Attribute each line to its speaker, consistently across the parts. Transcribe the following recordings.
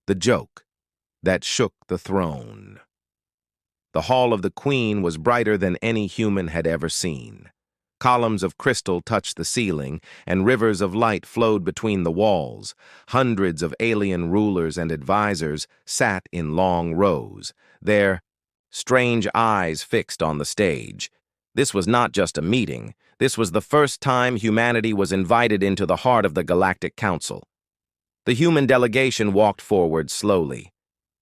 Speaker 1: the joke that shook the throne. The hall of the queen was brighter than any human had ever seen. Columns of crystal touched the ceiling, and rivers of light flowed between the walls. Hundreds of alien rulers and advisors sat in long rows, their strange eyes fixed on the stage. This was not just a meeting. This was the first time humanity was invited into the heart of the Galactic Council. The human delegation walked forward slowly.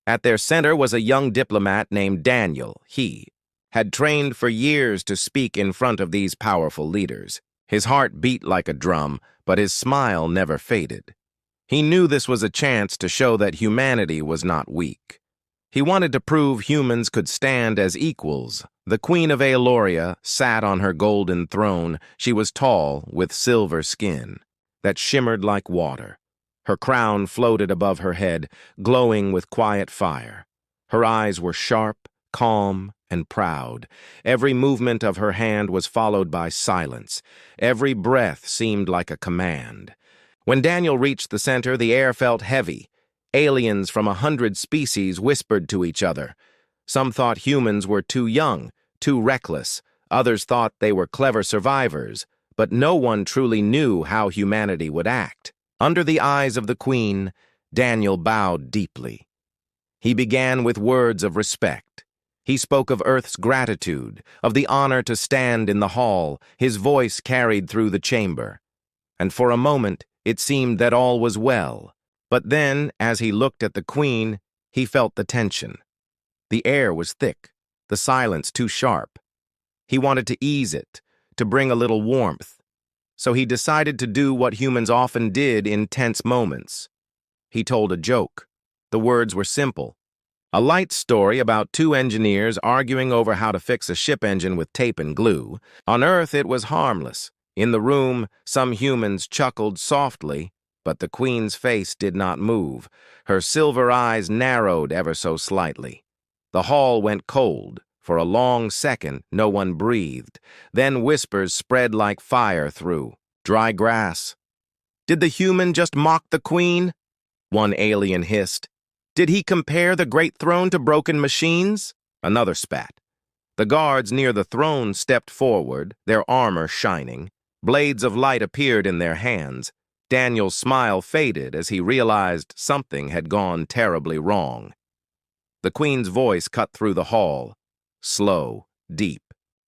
Speaker 1: At their center was a young diplomat named Daniel. He had trained for years to speak in front of these powerful leaders. His heart beat like a drum, but his smile never faded. He knew this was a chance to show that humanity was not weak. He wanted to prove humans could stand as equals. The Queen of Aeloria sat on her golden throne. She was tall, with silver skin that shimmered like water. Her crown floated above her head, glowing with quiet fire. Her eyes were sharp, calm, and proud. Every movement of her hand was followed by silence. Every breath seemed like a command. When Daniel reached the center, the air felt heavy. Aliens from 100 species whispered to each other. Some thought humans were too young, too reckless. Others thought they were clever survivors. But no one truly knew how humanity would act. Under the eyes of the queen, Daniel bowed deeply. He began with words of respect. He spoke of Earth's gratitude, of the honor to stand in the hall. His voice carried through the chamber. And for a moment, it seemed that all was well. But then, as he looked at the queen, he felt the tension. The air was thick, the silence too sharp. He wanted to ease it, to bring a little warmth. So he decided to do what humans often did in tense moments. He told a joke. The words were simple. A light story about two engineers arguing over how to fix a ship engine with tape and glue. On Earth, it was harmless. In the room, some humans chuckled softly, but the queen's face did not move. Her silver eyes narrowed ever so slightly. The hall went cold. For a long second, no one breathed. Then whispers spread like fire through dry grass. Did the human just mock the queen? One alien hissed. Did he compare the great throne to broken machines? Another spat. The guards near the throne stepped forward, their armor shining. Blades of light appeared in their hands. Daniel's smile faded as he realized something had gone terribly wrong. The queen's voice cut through the hall. Slow, deep,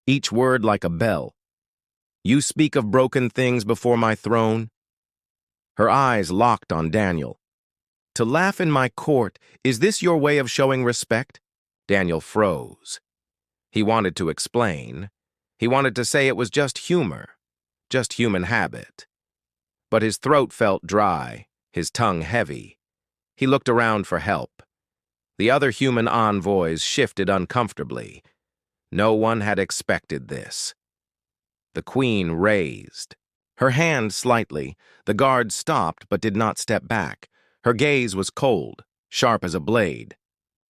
Speaker 1: each word like a bell. You speak of broken things before my throne? Her eyes locked on Daniel. To laugh in my court, is this your way of showing respect? Daniel froze. He wanted to explain. He wanted to say it was just humor, just human habit. But his throat felt dry, his tongue heavy. He looked around for help. The other human envoys shifted uncomfortably. No one had expected this. The queen raised. Her hand slightly. The guard stopped but did not step back. Her gaze was cold, sharp as a blade.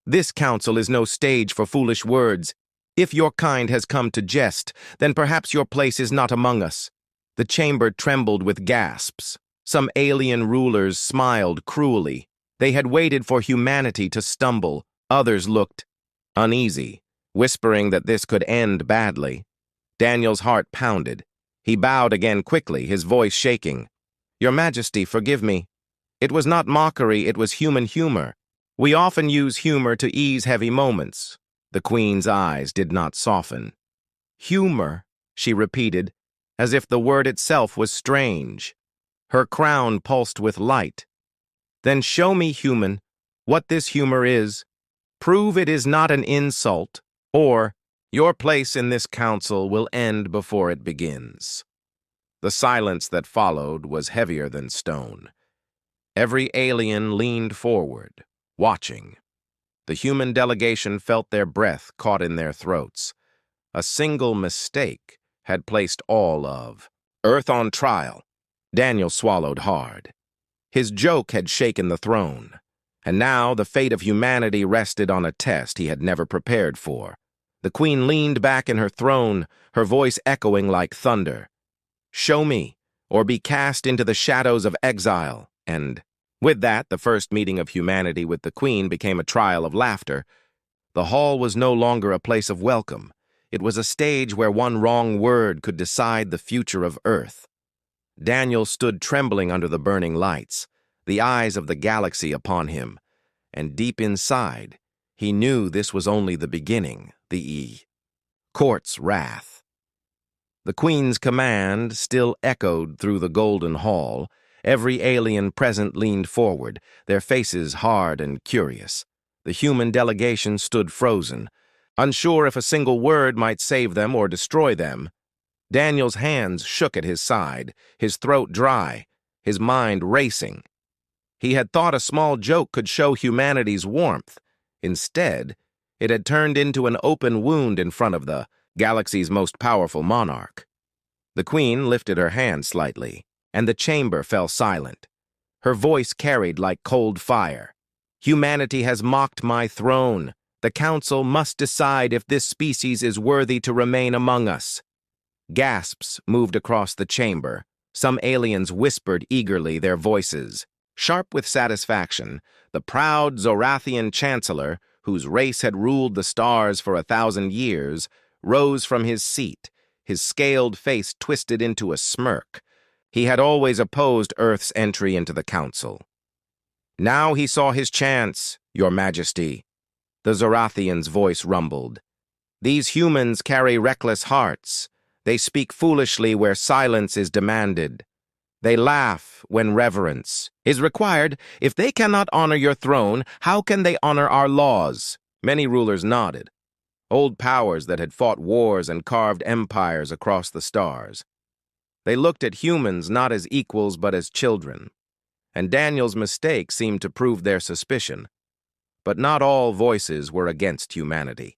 Speaker 1: This council is no stage for foolish words. If your kind has come to jest, then perhaps your place is not among us. The chamber trembled with gasps. Some alien rulers smiled cruelly. They had waited for humanity to stumble. Others looked uneasy, whispering that this could end badly. Daniel's heart pounded. He bowed again quickly, his voice shaking. Your Majesty, forgive me. It was not mockery, it was human humor. We often use humor to ease heavy moments. The queen's eyes did not soften. Humor, she repeated, as if the word itself was strange. Her crown pulsed with light. Then show me, human, what this humor is. Prove it is not an insult, or your place in this council will end before it begins. The silence that followed was heavier than stone. Every alien leaned forward, watching. The human delegation felt their breath caught in their throats. A single mistake had placed all of Earth on trial. Daniel swallowed hard. His joke had shaken the throne, and now the fate of humanity rested on a test he had never prepared for. The queen leaned back in her throne, her voice echoing like thunder. Show me, or be cast into the shadows of exile. And With that, the first meeting of humanity with the Queen became a trial of laughter. The hall was no longer a place of welcome. It was a stage where one wrong word could decide the future of Earth. Daniel stood trembling under the burning lights, the eyes of the galaxy upon him, and deep inside, he knew this was only the beginning, court's wrath. The Queen's command still echoed through the golden hall. Every alien present leaned forward, their faces hard and curious. The human delegation stood frozen, unsure if a single word might save them or destroy them. Daniel's hands shook at his side, his throat dry, his mind racing. He had thought a small joke could show humanity's warmth. Instead, it had turned into an open wound in front of the galaxy's most powerful monarch. The Queen lifted her hand slightly, and the chamber fell silent. Her voice carried like cold fire. Humanity has mocked my throne. The Council must decide if this species is worthy to remain among us. Gasps moved across the chamber. Some aliens whispered eagerly, their voices sharp with satisfaction. The proud Zorathian chancellor, whose race had ruled the stars for 1,000 years, rose from his seat, his scaled face twisted into a smirk. He had always opposed Earth's entry into the Council. Now he saw his chance, Your Majesty. The Zorathian's voice rumbled. These humans carry reckless hearts. They speak foolishly where silence is demanded. They laugh when reverence is required. If they cannot honor your throne, how can they honor our laws? Many rulers nodded. Old powers that had fought wars and carved empires across the stars. They looked at humans not as equals but as children. And Daniel's mistake seemed to prove their suspicion. But not all voices were against humanity.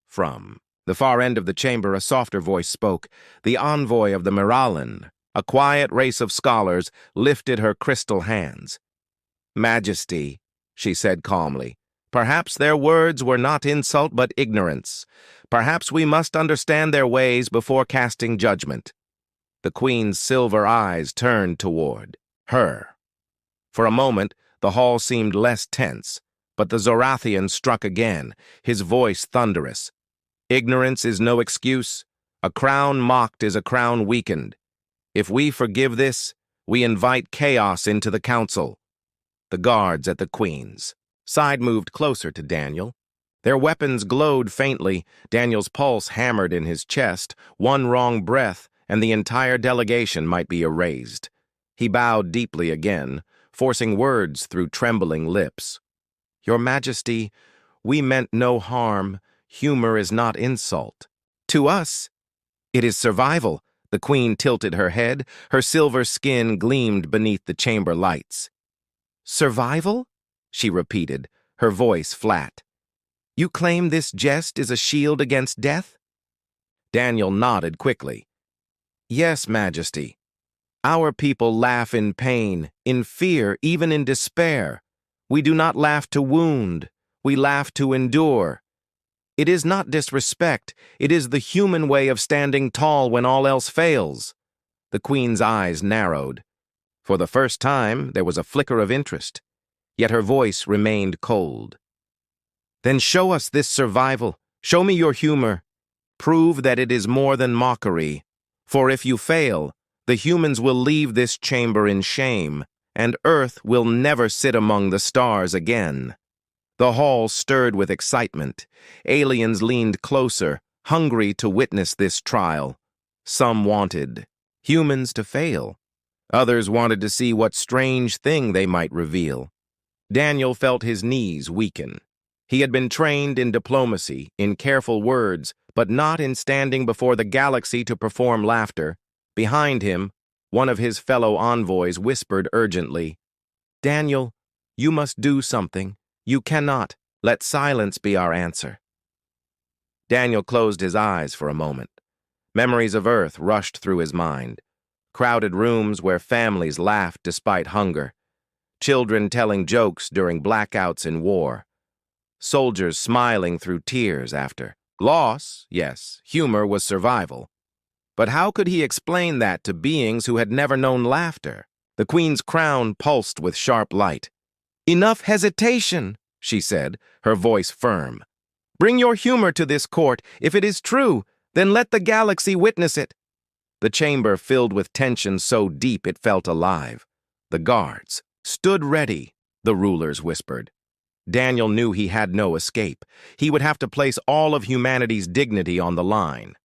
Speaker 1: From the far end of the chamber, a softer voice spoke. The envoy of the Miralan, a quiet race of scholars, lifted her crystal hands. Majesty, she said calmly, perhaps their words were not insult but ignorance. Perhaps we must understand their ways before casting judgment. The Queen's silver eyes turned toward her. For a moment, the hall seemed less tense, but the Zorathian struck again, his voice thunderous. Ignorance is no excuse. A crown mocked is a crown weakened. If we forgive this, we invite chaos into the Council. The guards at the Queen's side moved closer to Daniel. Their weapons glowed faintly. Daniel's pulse hammered in his chest. One wrong breath, and the entire delegation might be erased. He bowed deeply again, forcing words through trembling lips. Your Majesty, we meant no harm. Humor is not insult. To us, it is survival. The Queen tilted her head. Her silver skin gleamed beneath the chamber lights. Survival? She repeated, her voice flat. You claim this jest is a shield against death? Daniel nodded quickly. Yes, Majesty. Our people laugh in pain, in fear, even in despair. We do not laugh to wound. We laugh to endure. It is not disrespect. It is the human way of standing tall when all else fails. The Queen's eyes narrowed. For the first time, there was a flicker of interest, yet her voice remained cold. Then show us this survival. Show me your humor. Prove that it is more than mockery. For if you fail, the humans will leave this chamber in shame, and Earth will never sit among the stars again. The hall stirred with excitement. Aliens leaned closer, hungry to witness this trial. Some wanted humans to fail. Others wanted to see what strange thing they might reveal. Daniel felt his knees weaken. He had been trained in diplomacy, in careful words, but not in standing before the galaxy to perform laughter. Behind him, one of his fellow envoys whispered urgently, Daniel, you must do something. You cannot let silence be our answer. Daniel closed his eyes for a moment. Memories of Earth rushed through his mind. Crowded rooms where families laughed despite hunger. Children telling jokes during blackouts in war. Soldiers smiling through tears after loss. Yes, humor was survival. But how could he explain that to beings who had never known laughter? The queen's crown pulsed with sharp light. "Enough hesitation," she said, her voice firm. "Bring your humor to this court. If it is true, then let the galaxy witness it." The chamber filled with tension so deep it felt alive. The guards stood ready, the rulers whispered. Daniel knew he had no escape. He would have to place all of humanity's dignity on the line.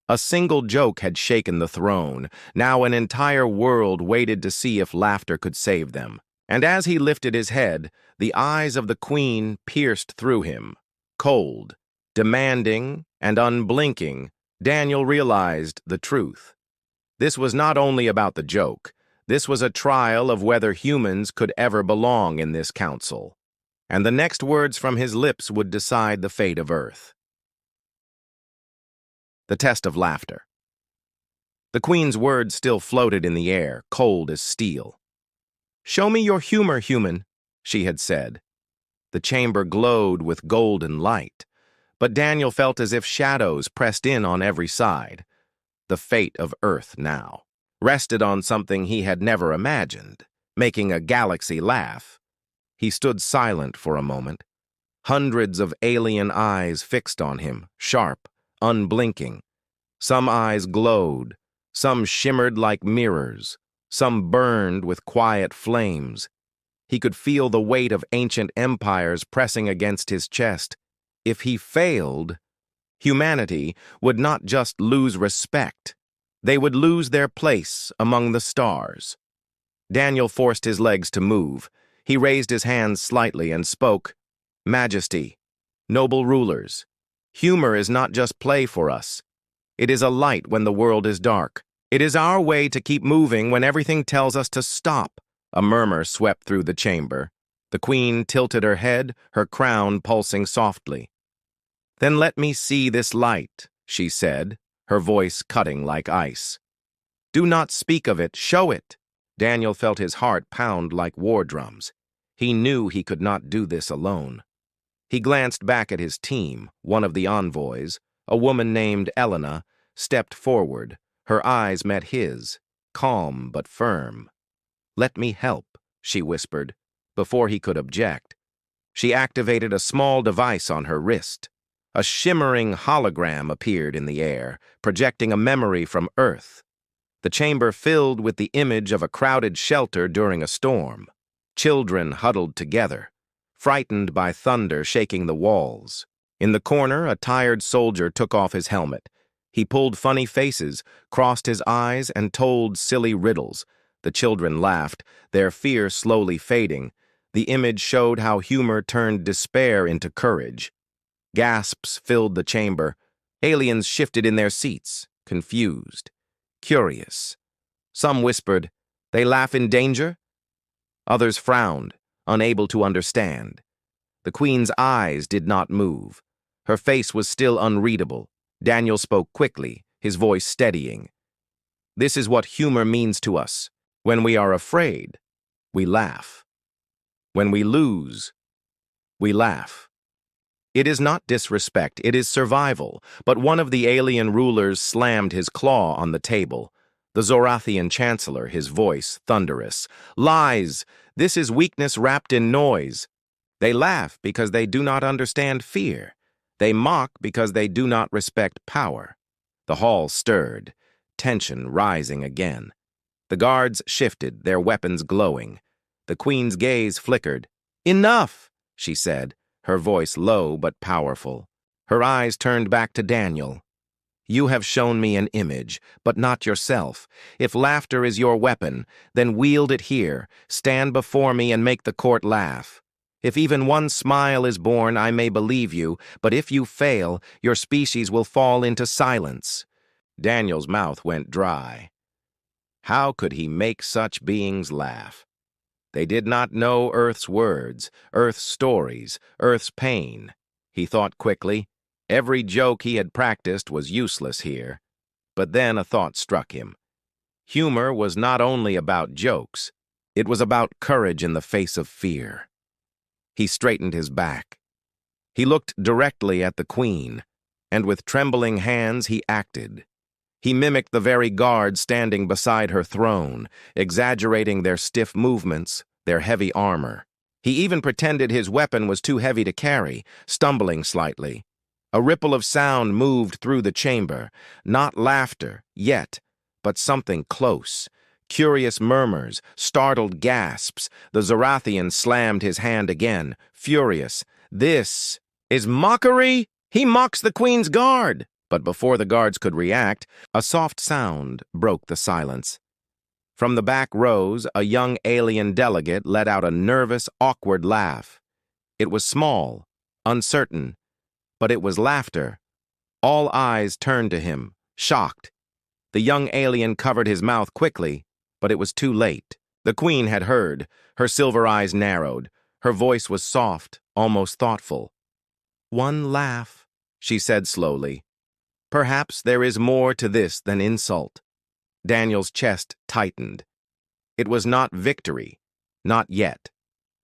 Speaker 1: A single joke had shaken the throne. Now an entire world waited to see if laughter could save them. And as he lifted his head, the eyes of the queen pierced through him. Cold, demanding, and unblinking, Daniel realized the truth. This was not only about the joke. This was a trial of whether humans could ever belong in this council. And the next words from his lips would decide the fate of Earth. The test of laughter. The queen's words still floated in the air, cold as steel. "Show me your humor, human," she had said. The chamber glowed with golden light, but Daniel felt as if shadows pressed in on every side. The fate of Earth now rested on something he had never imagined, making a galaxy laugh. He stood silent for a moment. Hundreds of alien eyes fixed on him, sharp, unblinking. Some eyes glowed, some shimmered like mirrors, some burned with quiet flames. He could feel the weight of ancient empires pressing against his chest. If he failed, humanity would not just lose respect. They would lose their place among the stars. Daniel forced his legs to move. He raised his hands slightly and spoke, "Majesty, noble rulers, humor is not just play for us. It is a light when the world is dark. It is our way to keep moving when everything tells us to stop." A murmur swept through the chamber. The queen tilted her head, her crown pulsing softly. "Then let me see this light," she said, her voice cutting like ice. "Do not speak of it, show it." Daniel felt his heart pound like war drums. He knew he could not do this alone. He glanced back at his team. One of the envoys, a woman named Elena, stepped forward. Her eyes met his, calm but firm. "Let me help," she whispered, before he could object. She activated a small device on her wrist. A shimmering hologram appeared in the air, projecting a memory from Earth. The chamber filled with the image of a crowded shelter during a storm. Children huddled together, frightened by thunder shaking the walls. In the corner, a tired soldier took off his helmet. He pulled funny faces, crossed his eyes, and told silly riddles. The children laughed, their fear slowly fading. The image showed how humor turned despair into courage. Gasps filled the chamber. Aliens shifted in their seats, confused, curious. Some whispered, "They laugh in danger?" Others frowned, unable to understand. The queen's eyes did not move. Her face was still unreadable. Daniel spoke quickly, his voice steadying. "This is what humor means to us. When we are afraid, we laugh. When we lose, we laugh. It is not disrespect, it is survival." But one of the alien rulers slammed his claw on the table. The Zorathian chancellor, his voice thunderous. "Lies! This is weakness wrapped in noise. They laugh because they do not understand fear. They mock because they do not respect power." The hall stirred, tension rising again. The guards shifted, their weapons glowing. The queen's gaze flickered. "Enough," she said, her voice low but powerful. Her eyes turned back to Daniel. "You have shown me an image, but not yourself. If laughter is your weapon, then wield it here. Stand before me and make the court laugh. If even one smile is born, I may believe you, but if you fail, your species will fall into silence." Daniel's mouth went dry. How could he make such beings laugh? They did not know Earth's words, Earth's stories, Earth's pain. He thought quickly. Every joke he had practiced was useless here. But then a thought struck him. Humor was not only about jokes, it was about courage in the face of fear. He straightened his back. He looked directly at the queen, and with trembling hands he acted. He mimicked the very guards standing beside her throne, exaggerating their stiff movements, their heavy armor. He even pretended his weapon was too heavy to carry, stumbling slightly. A ripple of sound moved through the chamber, not laughter, yet, but something close. Curious murmurs, startled gasps. The Zarathian slammed his hand again, furious. This is mockery? He mocks the Queen's guard! But before the guards could react, a soft sound broke the silence. From the back rows, a young alien delegate let out a nervous, awkward laugh. It was small, uncertain, but it was laughter. All eyes turned to him, shocked. The young alien covered his mouth quickly, but it was too late. The Queen had heard. Her silver eyes narrowed. Her voice was soft, almost thoughtful. "One laugh," she said slowly. "Perhaps there is more to this than insult." Daniel's chest tightened. It was not victory, not yet.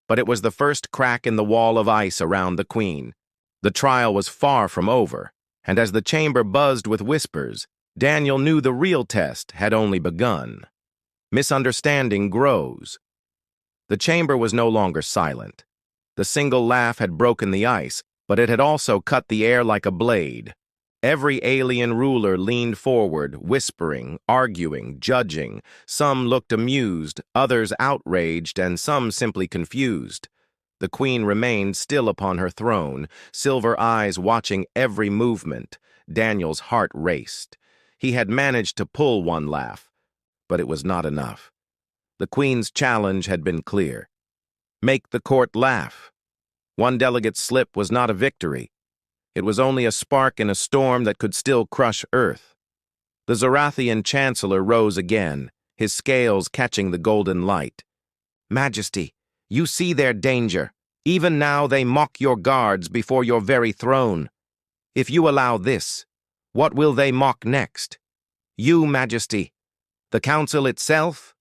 Speaker 1: But it was the first crack in the wall of ice around the Queen. The trial was far from over, and as the chamber buzzed with whispers, Daniel knew the real test had only begun. Misunderstanding grows. The chamber was no longer silent. The single laugh had broken the ice, but it had also cut the air like a blade. Every alien ruler leaned forward, whispering, arguing, judging. Some looked amused, others outraged, and some simply confused. The Queen remained still upon her throne, silver eyes watching every movement. Daniel's heart raced. He had managed to pull one laugh, but it was not enough. The Queen's challenge had been clear. Make the court laugh. One delegate's slip was not a victory. It was only a spark in a storm that could still crush Earth. The Zarathian chancellor rose again, his scales catching the golden light. "Majesty, you see their danger. Even now they mock your guards before your very throne. If you allow this, what will they mock next? You, Majesty. The council itself?"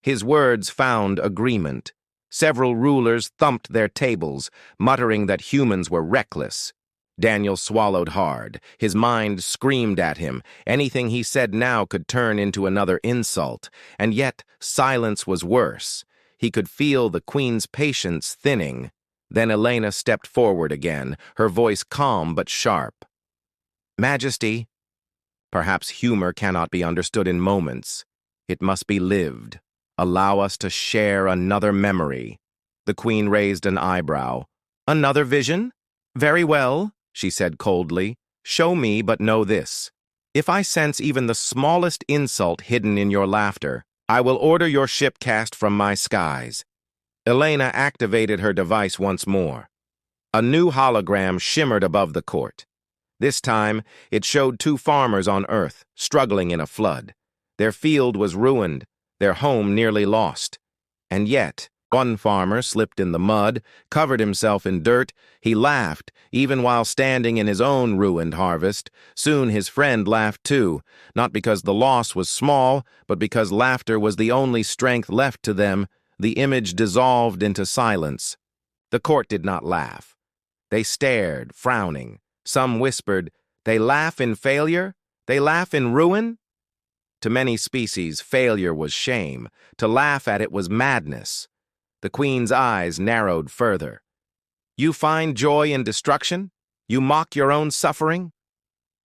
Speaker 1: His words found agreement. Several rulers thumped their tables, muttering that humans were reckless. Daniel swallowed hard. His mind screamed at him. Anything he said now could turn into another insult. And yet, silence was worse. He could feel the Queen's patience thinning. Then Elena stepped forward again, her voice calm but sharp. "Majesty, perhaps humor cannot be understood in moments. It must be lived. Allow us to share another memory." The Queen raised an eyebrow. "Another vision? Very well," she said coldly. "Show me, but know this. If I sense even the smallest insult hidden in your laughter, I will order your ship cast from my skies." Elena activated her device once more. A new hologram shimmered above the court. This time, it showed two farmers on Earth, struggling in a flood. Their field was ruined, their home nearly lost. And yet, one farmer slipped in the mud, covered himself in dirt. He laughed, even while standing in his own ruined harvest. Soon his friend laughed too, not because the loss was small, but because laughter was the only strength left to them. The image dissolved into silence. The court did not laugh. They stared, frowning. Some whispered, "They laugh in failure? They laugh in ruin?" To many species, failure was shame. To laugh at it was madness. The Queen's eyes narrowed further. "You find joy in destruction? You mock your own suffering?"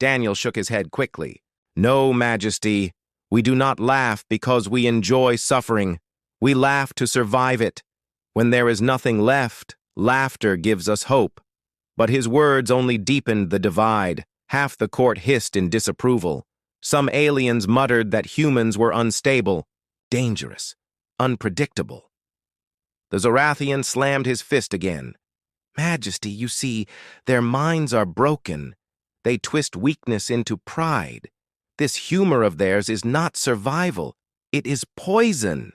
Speaker 1: Daniel shook his head quickly. "No, Majesty. We do not laugh because we enjoy suffering. We laugh to survive it. When there is nothing left, laughter gives us hope." But his words only deepened the divide. Half the court hissed in disapproval. Some aliens muttered that humans were unstable, dangerous, unpredictable. The Zarathian slammed his fist again. "Majesty, you see, their minds are broken. They twist weakness into pride. This humor of theirs is not survival. It is poison."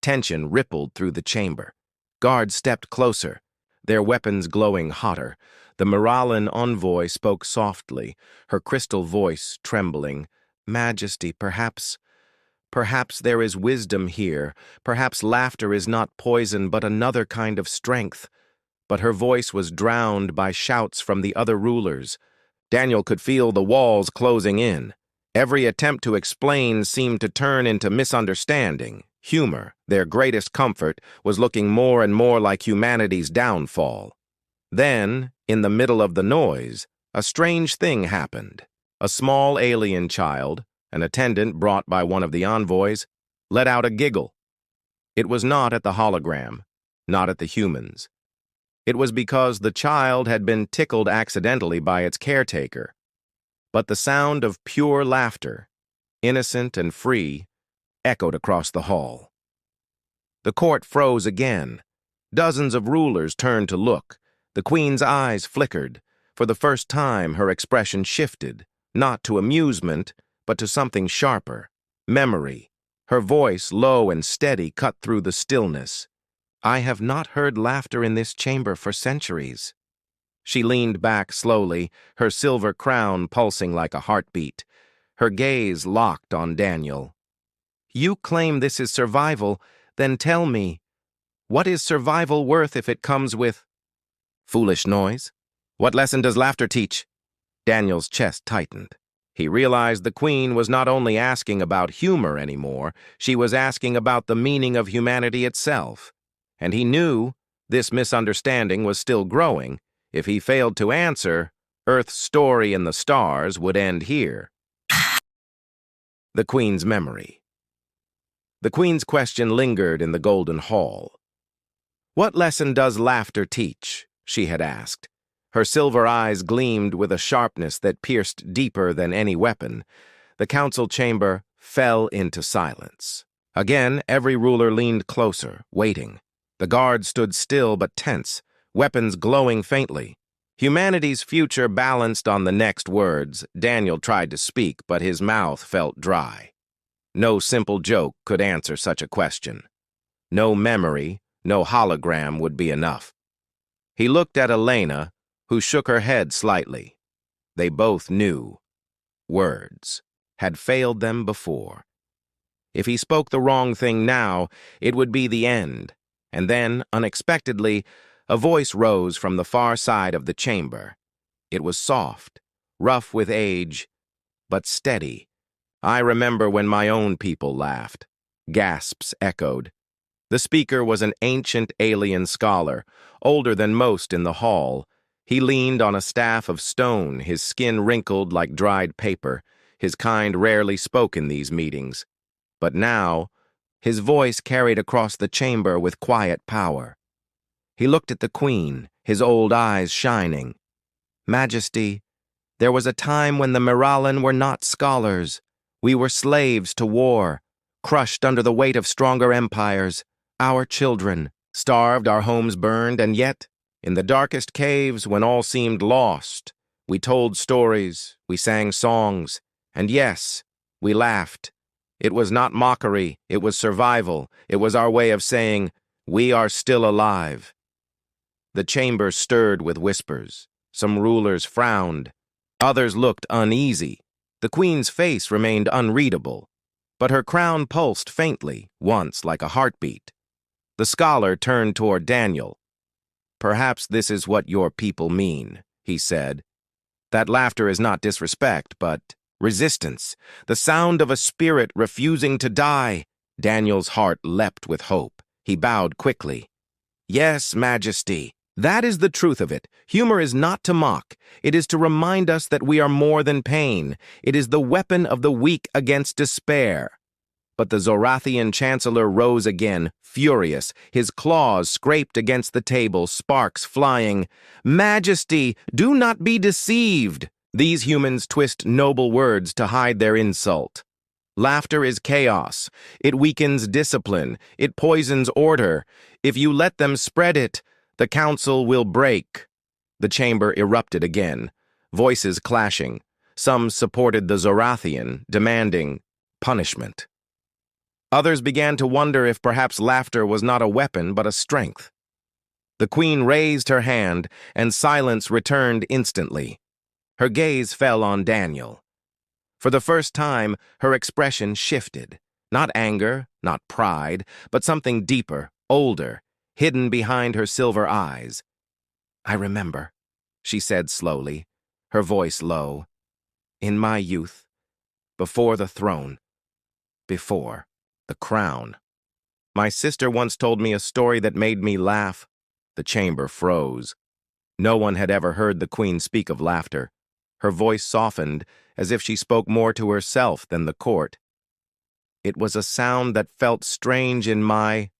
Speaker 1: Tension rippled through the chamber. Guards stepped closer, their weapons glowing hotter. The Miralan envoy spoke softly, her crystal voice trembling. "Majesty, perhaps there is wisdom here. Perhaps laughter is not poison, but another kind of strength." But her voice was drowned by shouts from the other rulers. Daniel could feel the walls closing in. Every attempt to explain seemed to turn into misunderstanding. Humor, their greatest comfort, was looking more and more like humanity's downfall. Then, in the middle of the noise, a strange thing happened. A small alien child, an attendant brought by one of the envoys, let out a giggle. It was not at the hologram, not at the humans. It was because the child had been tickled accidentally by its caretaker. But the sound of pure laughter, innocent and free, echoed across the hall. The court froze again. Dozens of rulers turned to look. The queen's eyes flickered. For the first time, her expression shifted, not to amusement, but to something sharper, memory. Her voice, low and steady, cut through the stillness. "I have not heard laughter in this chamber for centuries." She leaned back slowly, her silver crown pulsing like a heartbeat. Her gaze locked on Daniel. "You claim this is survival, then tell me, what is survival worth if it comes with foolish noise? What lesson does laughter teach?" Daniel's chest tightened. He realized the queen was not only asking about humor anymore, she was asking about the meaning of humanity itself. And he knew this misunderstanding was still growing. If he failed to answer, Earth's story in the stars would end here. The queen's memory. The queen's question lingered in the golden hall. "What lesson does laughter teach?" she had asked. Her silver eyes gleamed with a sharpness that pierced deeper than any weapon. The council chamber fell into silence. Again, every ruler leaned closer, waiting. The guards stood still but tense, weapons glowing faintly. Humanity's future balanced on the next words. Daniel tried to speak, but his mouth felt dry. No simple joke could answer such a question. No memory, no hologram would be enough. He looked at Elena, who shook her head slightly. They both knew. Words had failed them before. If he spoke the wrong thing now, it would be the end. And then, unexpectedly, a voice rose from the far side of the chamber. It was soft, rough with age, but steady. "I remember when my own people laughed." Gasps echoed. The speaker was an ancient alien scholar, older than most in the hall. He leaned on a staff of stone, his skin wrinkled like dried paper. His kind rarely spoke in these meetings. But now, his voice carried across the chamber with quiet power. He looked at the queen, his old eyes shining. "Majesty, there was a time when the Miralan were not scholars. We were slaves to war, crushed under the weight of stronger empires. Our children, starved, our homes burned, and yet, in the darkest caves when all seemed lost, we told stories, we sang songs, and yes, we laughed. It was not mockery, it was survival. It was our way of saying, we are still alive." The chamber stirred with whispers. Some rulers frowned. Others looked uneasy. The queen's face remained unreadable, but her crown pulsed faintly, once like a heartbeat. The scholar turned toward Daniel. "Perhaps this is what your people mean," he said. "That laughter is not disrespect, but resistance. The sound of a spirit refusing to die." Daniel's heart leapt with hope. He bowed quickly. "Yes, Majesty. That is the truth of it. Humor is not to mock. It is to remind us that we are more than pain. It is the weapon of the weak against despair." But the Zorathian chancellor rose again, furious. His claws scraped against the table, sparks flying. "Majesty, do not be deceived." These humans twist noble words to hide their insult. "Laughter is chaos. It weakens discipline. It poisons order. If you let them spread it, the council will break." The chamber erupted again, voices clashing. Some supported the Zorathian, demanding punishment. Others began to wonder if perhaps laughter was not a weapon but a strength. The queen raised her hand, and silence returned instantly. Her gaze fell on Daniel. For the first time, her expression shifted. Not anger, not pride, but something deeper, older, hidden behind her silver eyes. "I remember," she said slowly, her voice low. "In my youth, before the throne, before the crown. My sister once told me a story that made me laugh. The chamber froze. No one had ever heard the queen speak of laughter. Her voice softened, as if she spoke more to herself than the court. It was a sound that felt strange in my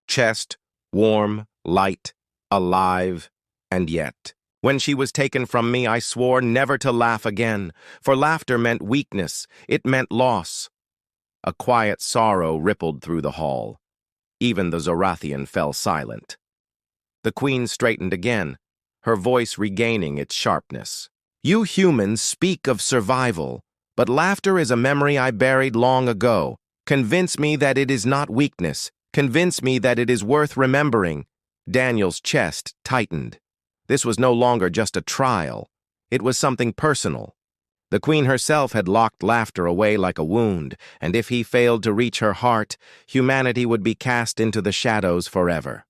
Speaker 1: chest, warm, light, alive, and yet. When she was taken from me, I swore never to laugh again, for laughter meant weakness, it meant loss. A quiet sorrow rippled through the hall. Even the Zorathian fell silent. The queen straightened again, her voice regaining its sharpness. You humans speak of survival, but laughter is a memory I buried long ago. Convince me that it is not weakness. Convince me that it is worth remembering. Daniel's chest tightened. This was no longer just a trial. It was something personal. The queen herself had locked laughter away like a wound, and if he failed to reach her heart, humanity would be cast into the shadows forever.